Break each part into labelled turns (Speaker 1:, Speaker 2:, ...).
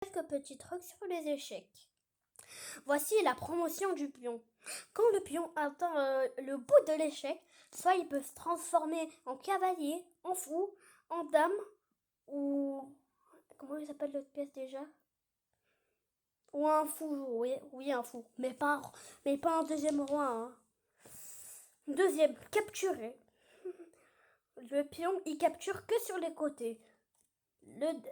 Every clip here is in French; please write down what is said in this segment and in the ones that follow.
Speaker 1: Quelques petits trucs sur les échecs. Voici la promotion du pion. Quand le pion atteint le bout de l'échec, soit il peut se transformer en cavalier, en fou, en dame, ou... Comment il s'appelle l'autre pièce déjà? Ou un fou, oui, un fou. Mais pas un deuxième roi. Hein. Deuxième, capturer. Le pion, il capture que sur les côtés.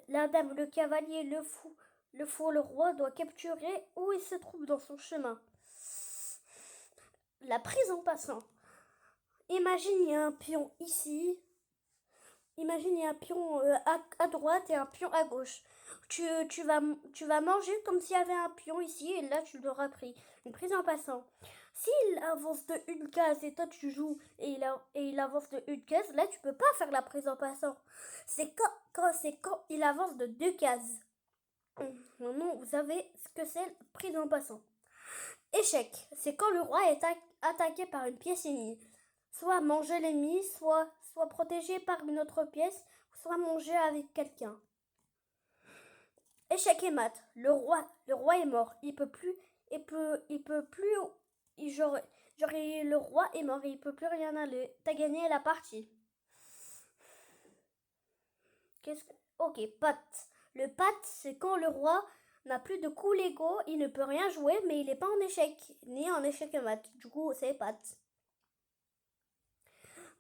Speaker 1: La dame, le cavalier, le fou, le roi doit capturer où il se trouve dans son chemin. La prise en passant. Imagine il y a un pion ici. Imagine il y a un pion à droite et un pion à gauche. Tu vas manger comme s'il y avait un pion ici et là tu l'auras pris. Une prise en passant. S'il avance de une case et toi tu joues et il avance de une case, là tu peux pas faire la prise en passant. C'est quand il avance de deux cases. Maintenant vous savez ce que c'est prise en passant. Échec, c'est quand le roi est attaqué par une pièce ennemie. Soit manger l'ennemi, soit protégé par une autre pièce, soit manger avec quelqu'un. Échec et mat, le roi est mort. Il peut plus, le roi est mort, il peut plus rien aller. T'as gagné la partie. Ok, patte. Le patte, c'est quand le roi n'a plus de coups légaux, il ne peut rien jouer, mais il n'est pas en échec, ni en échec et mat. Du coup, c'est patte.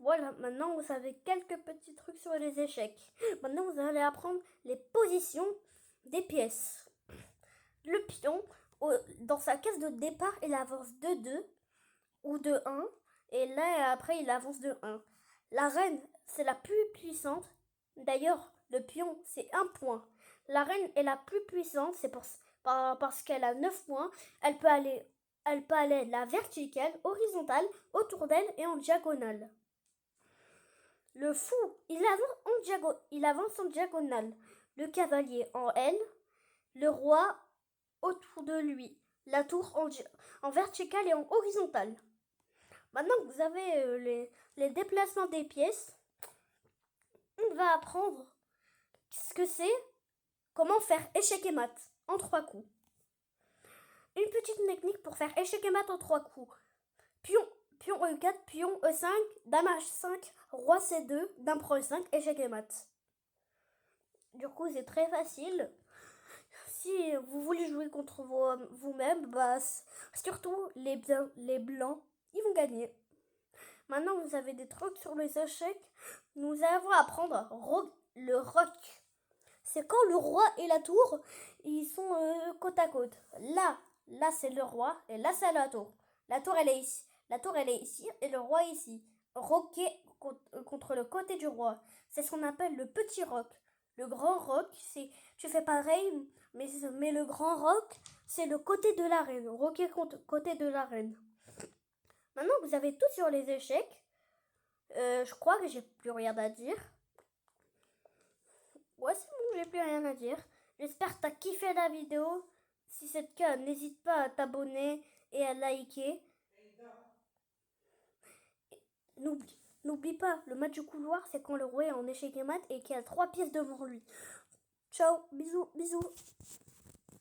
Speaker 1: Voilà, maintenant vous savez quelques petits trucs sur les échecs. Maintenant vous allez apprendre les positions des pièces. Le pion, dans sa case de départ, il avance de 2 ou de 1. Et là, après, il avance de 1. La reine, c'est la plus puissante. D'ailleurs, le pion, c'est 1 point. La reine est la plus puissante, parce qu'elle a 9 points. Elle peut aller de la verticale, horizontale, autour d'elle et en diagonale. Le fou, il avance en diagonale. Le cavalier en L, le roi autour de lui. La tour en verticale et en horizontale. Maintenant que vous avez les déplacements des pièces, on va apprendre ce que c'est, comment faire échec et mat en 3 coups. Une petite technique pour faire échec et mat en 3 coups. Pion E4, pion E5, dame H5, roi C2, dame Pro E5, échec et mat. Du coup, c'est très facile. Si vous voulez jouer contre vous-même, surtout les blancs, ils vont gagner. Maintenant, vous avez des trucs sur les échecs. Nous allons apprendre le roc. C'est quand le roi et la tour, ils sont côte à côte. Là c'est le roi et là c'est la tour. La tour elle est ici. La tour elle est ici et le roi est ici. Roquer contre le côté du roi. C'est ce qu'on appelle le petit roc. Le grand roc, tu fais pareil, mais le grand roc, c'est le côté de la reine. Roquer contre côté de la reine. Maintenant que vous avez tout sur les échecs, je crois que j'ai plus rien à dire. Ouais, c'est bon, j'ai plus rien à dire. J'espère que t'as kiffé la vidéo. Si c'est le cas, n'hésite pas à t'abonner et à liker. N'oublie pas, le match du couloir, c'est quand le roi est en échec et mat et qu'il y a 3 pièces devant lui. Ciao, bisous, bisous.